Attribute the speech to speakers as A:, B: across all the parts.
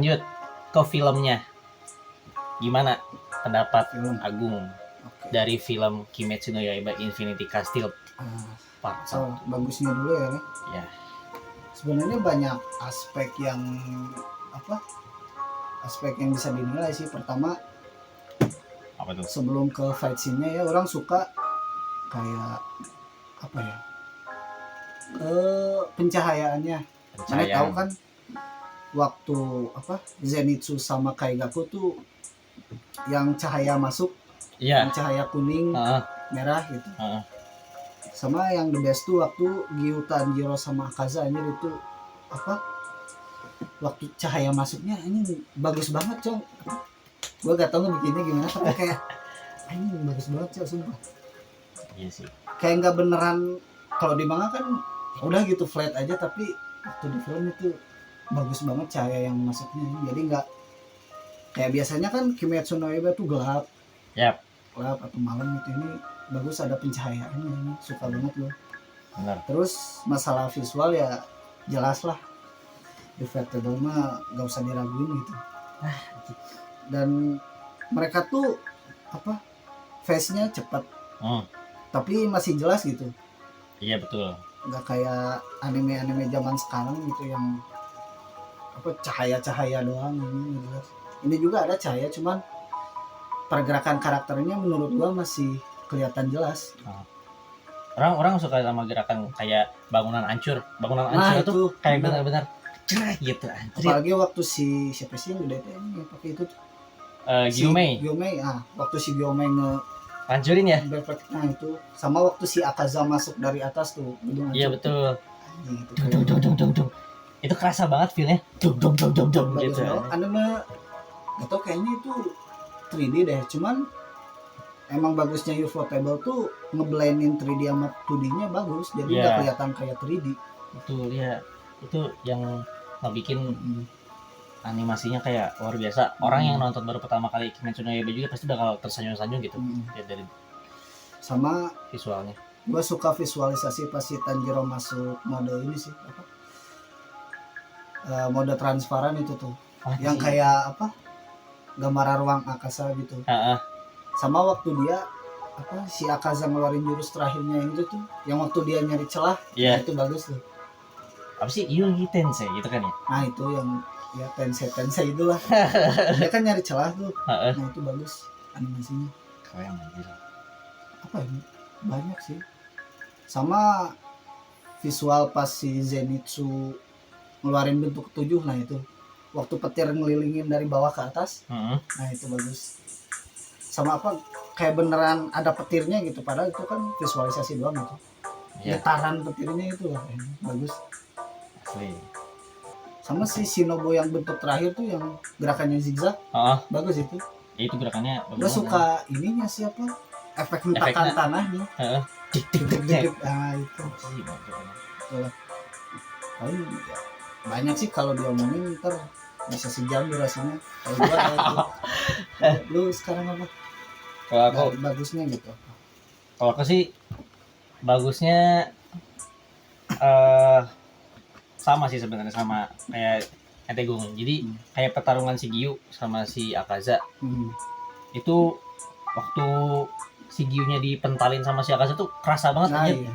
A: Lanjut ke filmnya. Gimana pendapat
B: Film.
A: Agung dari film Kimetsu no Yaiba Infinity Castle part
B: So, bagusnya dulu ya.
A: Ya.
B: Sebenarnya banyak aspek yang bisa dinilai sih. Pertama,
A: Apa tuh?
B: sebelum ke fight scene-nya ya, orang suka kayak pencahayaannya. Mana tahu kan waktu Zenitsu sama Kaigaku tuh yang cahaya masuk, yang cahaya kuning, merah gitu. Sama yang the best tuh waktu Gyu Tanjiro sama Akaza ini itu waktu cahaya masuknya ini bagus banget, Cong. Gua gak tau bikinnya gimana, tapi kayak ini bagus banget, Cong, sumpah.
A: Iya sih.
B: Kayak nggak beneran. Kalau di manga kan udah gitu flat aja, tapi waktu di film itu bagus banget cahaya yang masuknya. Jadi nggak kayak biasanya kan Kimetsu no Yaiba tuh gelap. Gelap atau malam gitu. Ini bagus, ada pencahayaannya. Ini suka banget loh.
A: Benar.
B: Terus masalah visual ya jelas lah. Defectable mah gak usah diraguin gitu. Dan mereka tuh face-nya cepat. Tapi masih jelas gitu.
A: Iya betul.
B: Nggak kayak anime-anime zaman sekarang gitu yang cahaya-cahaya doang ini jelas. Ini juga ada cahaya, cuman pergerakan karakternya menurut gua masih kelihatan jelas.
A: Orang suka sama gerakan kayak bangunan hancur itu kayak benar-benar cerah gitu.
B: Apalagi waktu siapa sih yang udah ini pakai itu
A: Gyomei.
B: Waktu si Gyomei
A: hancurin ya.
B: Nah itu sama waktu si Akaza masuk dari atas tuh.
A: Iya betul. Gitu. Itu kerasa banget feelnya. Gitu.
B: Anime atau kayaknya itu 3D deh, cuman emang bagusnya Ufotable tuh ngeblendin 3D sama 2D-nya bagus, jadi nggak kelihatan kayak 3D.
A: Betul ya. Itu yang ngebikin animasinya kayak luar biasa. Orang yang nonton baru pertama kali Kimetsu no Yaiba juga pasti bakal tersenyum-senyum gitu. Ya dari
B: sama
A: visualnya.
B: Gua suka visualisasi pas si Tanjiro masuk mode ini sih, mode transparan itu tuh. Yang kayak gambaran ruang angkasa gitu. Sama waktu dia si Akaza ngeluarin jurus terakhirnya yang itu tuh, yang waktu dia nyari celah, nah itu bagus tuh.
A: Apa sih Yungi Tensei gitu kan ya?
B: Nah itu yang ya Tensei itulah. Dia kan nyari celah tuh. Nah itu bagus animasinya.
A: Keren anjir.
B: Ini banyak sih. Sama visual pas si Zenitsu ngeluarin bentuk 7, nah itu waktu petir ngelilingin dari bawah ke atas. Nah itu bagus. Sama kayak beneran ada petirnya gitu, padahal itu kan visualisasi doang gitu. Getaran petirnya itu lah bagus. Sama si Shinobu yang bentuk terakhir tuh yang gerakannya zigzag, bagus itu.
A: Itu gerakannya.
B: Gue suka ininya siapa? Efek hentakan tanahnya. Dik. Nah itu. Paling banyak sih kalau diomongin ntar bisa sejam durasinya. Kalau gua lu sekarang apa?
A: Kalau aku
B: bagusnya gitu.
A: Kalau aku sih bagusnya sama sih sebenarnya sama kayak Etegung. Jadi kayak pertarungan si Gyu sama si Akaza. Itu waktu si Gyu-nya dipentalin sama si Akaza tuh kerasa banget aja.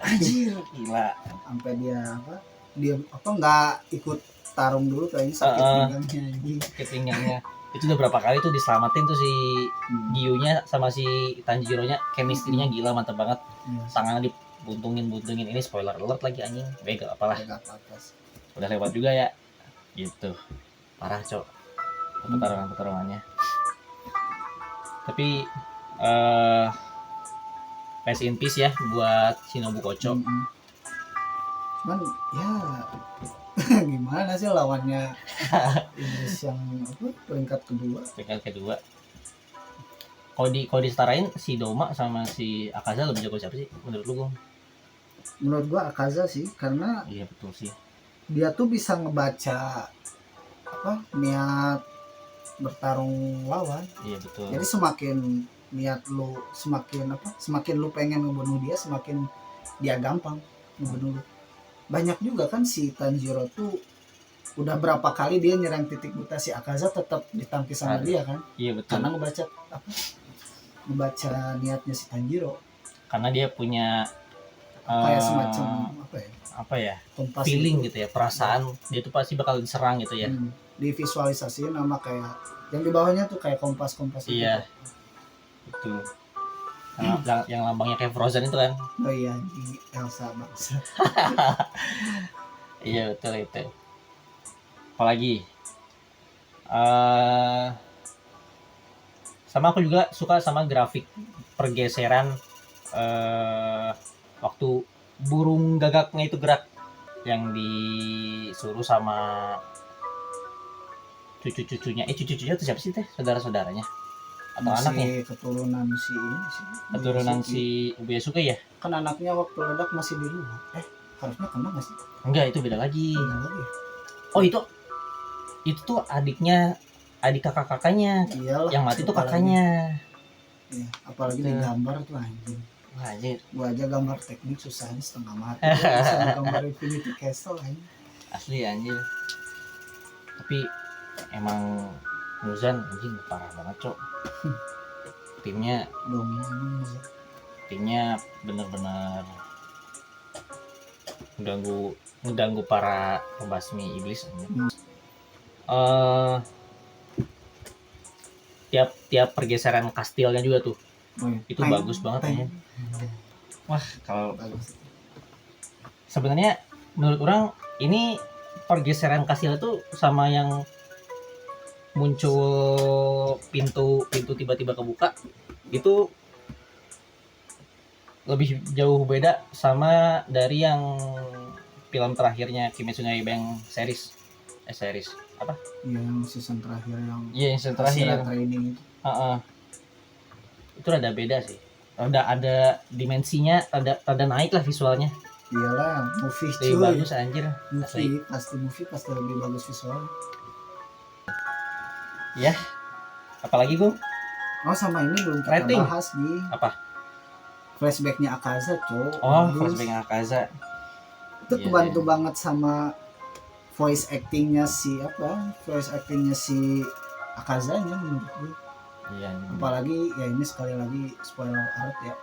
A: Anjir, gila.
B: Sampai dia nggak ikut tarung dulu kayaknya, sakit pinggangnya.
A: Itu udah berapa kali tuh diselamatin tuh si Gyu-nya sama si Tanjiro-nya, chemistry-nya gila, mantep banget. Tangannya dibuntungin, ini spoiler alert lagi anjing. Gak apalah. Udah lewat juga ya. Gitu. Parah, Cok. Pertarungannya. Tapi rest in peace ya buat Shinobu Kocho.
B: Cuman ya gimana sih lawannya Inggris yang peringkat kedua. Kalau disetarain si Doma sama si Akaza lebih jago siapa sih menurut lu, Gong? Menurut gua Akaza sih, karena
A: iya betul sih. Dia
B: tuh bisa ngebaca niat bertarung lawan.
A: Iya betul.
B: Jadi semakin niat lu semakin lu pengen ngebunuh dia, semakin dia gampang ngebunuh lu. Banyak juga kan si Tanjiro tuh udah berapa kali dia nyerang titik buta si Akaza tetap ditangkis sama dia kan,
A: Iya betul.
B: karena ngebaca niatnya si Tanjiro,
A: Karena dia punya
B: kayak semacam
A: apa ya,
B: kompas
A: feeling
B: gitu.
A: gitu ya, perasaan dia tuh pasti bakal diserang gitu ya.
B: Divisualisasiin nama kayak yang di bawahnya tuh kayak kompas itu.
A: Iya betul. Yang lambangnya kayak Frozen itu kan.
B: Oh iya, di Elsa bangsa.
A: Iya betul itu. Apalagi sama aku juga suka sama grafik pergeseran waktu burung gagaknya itu gerak, yang disuruh sama cucu-cucunya itu siapa sih teh, saudara-saudaranya atau
B: Masih
A: anaknya,
B: keturunan si ini sih,
A: keturunan si Ubuyasuke ya.
B: kan anaknya waktu ledak masih di luar, harusnya kena nggak sih?
A: Enggak, itu beda lagi.
B: Beda lagi.
A: Oh itu tuh adik kakaknya.
B: Iyalah,
A: yang mati tuh kakaknya.
B: Iya, apalagi di gambar tuh anjing.
A: Anjir.
B: Gua aja gambar teknik susah setengah mati. Bisa gambar Infinity Castle anjing.
A: Asli anjir. Tapi emang Muzan anjing parah banget, Cok. Timnya
B: dominan.
A: Timnya bener-bener ngeganggu para pembasmi iblis anjir. Tiap pergeseran kastilnya juga tuh. Itu bagus banget ya. Wah, kalau sebenarnya menurut orang ini pergeseran kastil itu sama yang muncul pintu tiba-tiba kebuka itu lebih jauh beda sama dari yang film terakhirnya Kimetsu no Yaiba yang series apa?
B: Iya, yang season terakhir yang
A: iya, yang season terakhir
B: training itu.
A: Itu rada beda sih. Ada dimensinya, rada naik lah visualnya.
B: Iyalah, movie
A: lebih bagus anjir.
B: Movie pasti lebih bagus visualnya.
A: Ya. Apalagi Gung?
B: Oh, sama ini belum kita
A: Rating.
B: bahas nih.
A: Apa?
B: Flashbacknya Akaza, Cok.
A: Oh, flashbacknya Akaza.
B: Itu kebantu banget sama voice actingnya si Akazanya menurut gue.
A: Iya.
B: Apalagi ya ini sekali lagi spoiler alert ya.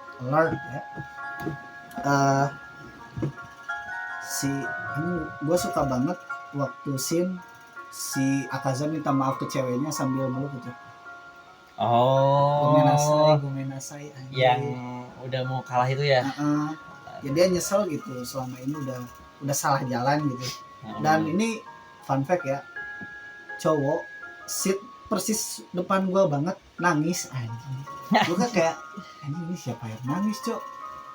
B: Gue suka banget waktu scene si Akaza minta maaf ke ceweknya sambil meluk gitu.
A: Oh.
B: Gomenasai
A: yang udah mau kalah itu ya.
B: Ya dia nyesel gitu, selama ini udah salah jalan gitu. Dan ini fun fact ya, cowok sit persis depan gua banget nangis anjing. Gua kan kayak anjing ini siapa yang nangis, Cok?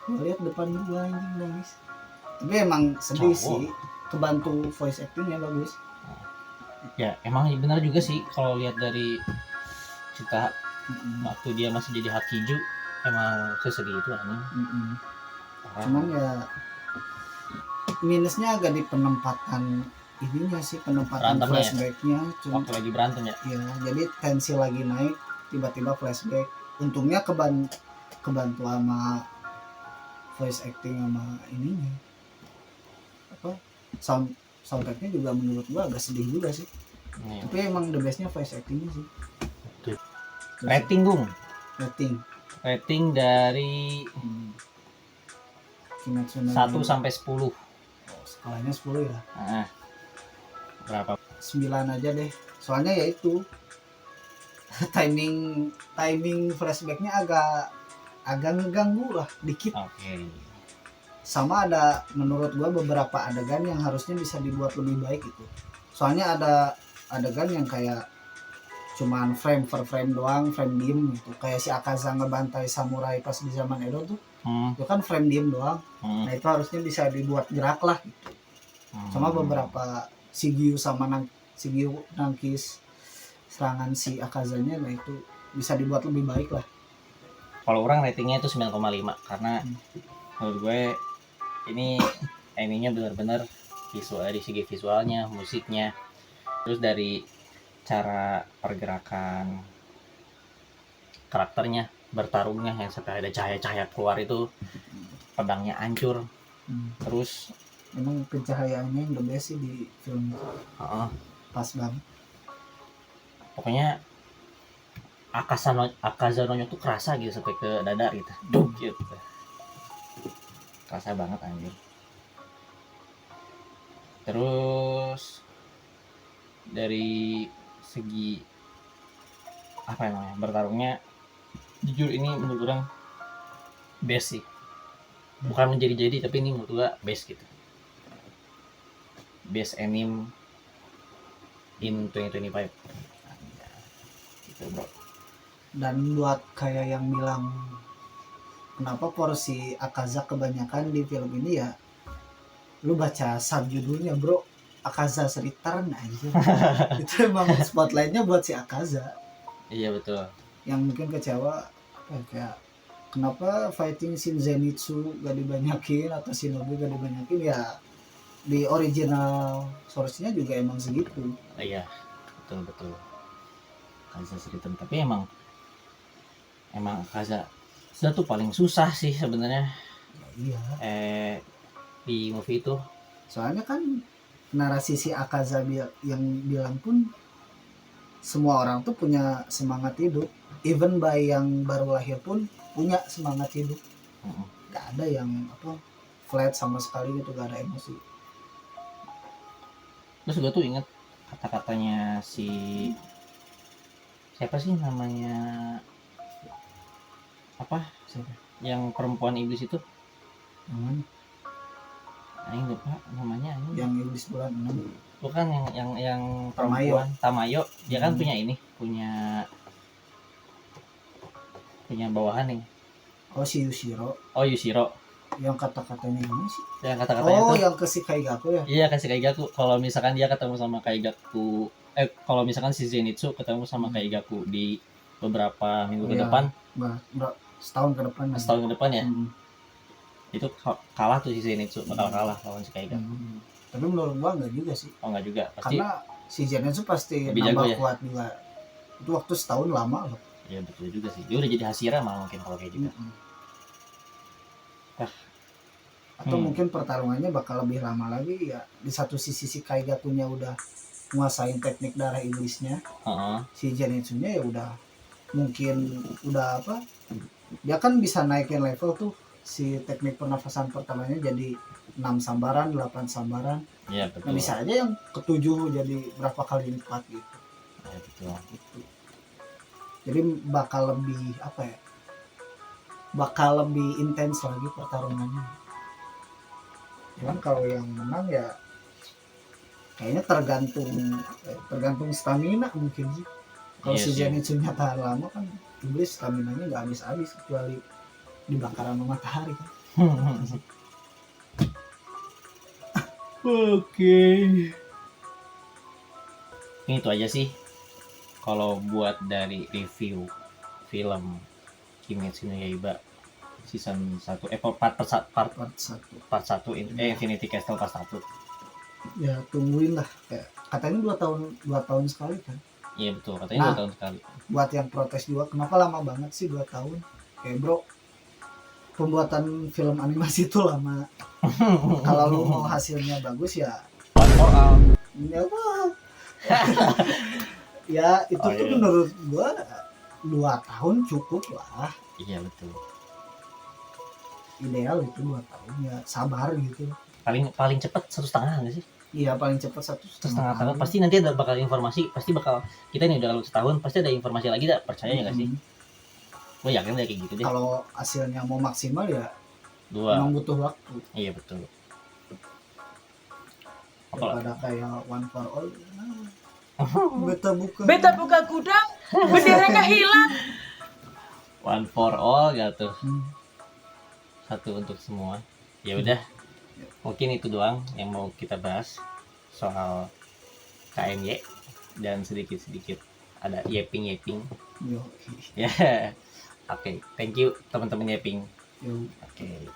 B: Gua lihat depan gua anjing nangis. Tapi emang sedih sih, kebantu voice actingnya bagus.
A: Ya emang benar juga sih kalau lihat dari cerita waktu dia masih jadi Hakiju, emang sesedih itu anjing.
B: Cuman ya minusnya agak di penempatan ininya sih, penempatan flashbacknya.
A: Waktu lagi berantem ya.
B: Iya, jadi tensi lagi naik, tiba-tiba flashback. Untungnya kebantu sama voice acting sama ininya. Soundtracknya juga menurut gua agak sedih juga sih. Tapi emang the bestnya voice actingnya sih. Rating Gung. Rating dari 1
A: sampai 10.
B: Skalanya 10 ya.
A: Berapa?
B: 9 aja deh. Soalnya ya itu timing flashbacknya agak ngeganggu lah dikit. Sama ada menurut gua beberapa adegan yang harusnya bisa dibuat lebih baik itu. Soalnya ada adegan yang kayak cuman frame per frame doang, frame diem gitu. Kayak si Akaza ngebantai samurai pas di zaman Edo tuh. Itu kan frame diem doang. Nah itu harusnya bisa dibuat gerak lah gitu. Sama beberapa si Giyu nangkis serangan si Akazanya, nah itu bisa dibuat lebih baik lah.
A: Kalau orang ratingnya itu 9,5 karena menurut gue ini animenya benar-benar visual, dari segi visualnya, musiknya, terus dari cara pergerakan karakternya, bertarungnya yang sampai ada cahaya-cahaya keluar itu, pedangnya hancur, terus
B: Emang pencahayaannya yang the best sih di film itu.
A: Heeh.
B: Pas banget.
A: Pokoknya Akazanonya tuh kerasa gitu sampai ke dada gitu. Duk gitu. Kerasa banget anjir. Terus dari segi apa namanya bertarungnya, jujur ini menurut orang best sih. Bukan menjadi-jadi tapi ini menurut gua best gitu. Best anime in 2025. Gitu bro.
B: Dan buat kayak yang bilang kenapa porsi Akaza kebanyakan di film ini ya, lu baca subjudulnya bro, Akaza Return aja. Itu emang spotlightnya buat si Akaza.
A: Iya betul.
B: Yang mungkin kecewa kayak kenapa fighting scene Zenitsu gak dibanyakin atau Shinobi gak dibanyakin, ya di original source-nya juga emang segitu.
A: Iya betul. Akaza Return tapi emang Akaza sudah tuh paling susah sih sebenarnya.
B: Ya, iya.
A: Di movie itu.
B: Soalnya kan narasi si Akaza yang bilang pun semua orang tuh punya semangat hidup. Even bayi yang baru lahir pun punya semangat hidup. Gak ada yang flat sama sekali gitu, gak ada emosi.
A: Terus gue tuh inget kata-katanya si siapa sih namanya, apa siapa yang perempuan iblis itu, Aing lupa namanya.
B: Yang iblis bulan 6
A: bukan yang perempuan Tamayo. Dia kan punya bawahan nih.
B: Si Yushiro.
A: Yushiro.
B: Yang kata-katanya ini sih.
A: Yang kata-katanya tuh.
B: Yang ke si Kaigaku ya.
A: Iya, kan si Kaigaku. Kalau misalkan dia ketemu sama Kaigaku, kalau misalkan si Zenitsu ketemu sama Kaigaku di beberapa minggu ke depan,
B: setahun ke depan ya.
A: Itu kalah tuh si Zenitsu, bakal kalah lawan si Kaigaku.
B: Tapi menurut gua enggak juga sih.
A: Enggak juga, pasti.
B: Karena si Zenitsu pasti nambah kuat juga. Itu waktu setahun lama loh.
A: Iya betul juga sih. Dia udah jadi Hashira malah mungkin kalau kayak gitu.
B: Atau mungkin pertarungannya bakal lebih lama lagi ya. Di satu sisi si Kaigakunya udah nguasain teknik darah iblisnya. Si Zenitsunya ya udah mungkin udah dia kan bisa naikin level tuh si teknik pernafasan pertamanya jadi 6 sambaran, 8 sambaran.
A: Iya betul.
B: Nah, bisa aja yang ke-7 jadi berapa kali lipat gitu.
A: Iya betul.
B: Gitu. Jadi bakal lebih intens lagi pertarungannya. Cuman kalau yang menang ya kayaknya tergantung stamina mungkin sih. Kalau si Zenitsunya tahan lama kan iblis staminanya nggak habis-habis kecuali dibakar sama matahari kan.
A: Oke. Ini itu aja sih kalau buat dari review film Kimetsu no Yaiba season 1 part 1 Infinity Castle part 1.
B: Ya tungguin lah, katanya 2 tahun sekali kan.
A: Iya betul, katanya 2 tahun sekali.
B: Buat yang protes juga kenapa lama banget sih 2 tahun. Bro, pembuatan film animasi itu lama. Kalau lu mau hasilnya bagus ya
A: One for all.
B: Ya itu tuh menurut gua 2 tahun cukup lah.
A: Iya betul.
B: Ideal itu 2 tahun ya, sabar gitu.
A: Paling cepat 1,5 nggak sih?
B: Iya paling cepat 1,5
A: tahun. Pasti nanti ada bakal informasi, kita ini udah lalu setahun pasti ada informasi lagi, tak percaya nggak sih? Gue yakin kayak gitu deh.
B: Kalau hasilnya mau maksimal ya
A: 2.
B: Memang butuh waktu.
A: Iya betul.
B: Daripada kayak One for All.
C: Beta buka gudang, benderanya hilang.
A: One for all gitu. Satu untuk semua. Ya udah. Mungkin itu doang yang mau kita bahas soal KMY dan sedikit-sedikit ada yeping. Ya. Oke, thank you teman-teman yeping. Oke.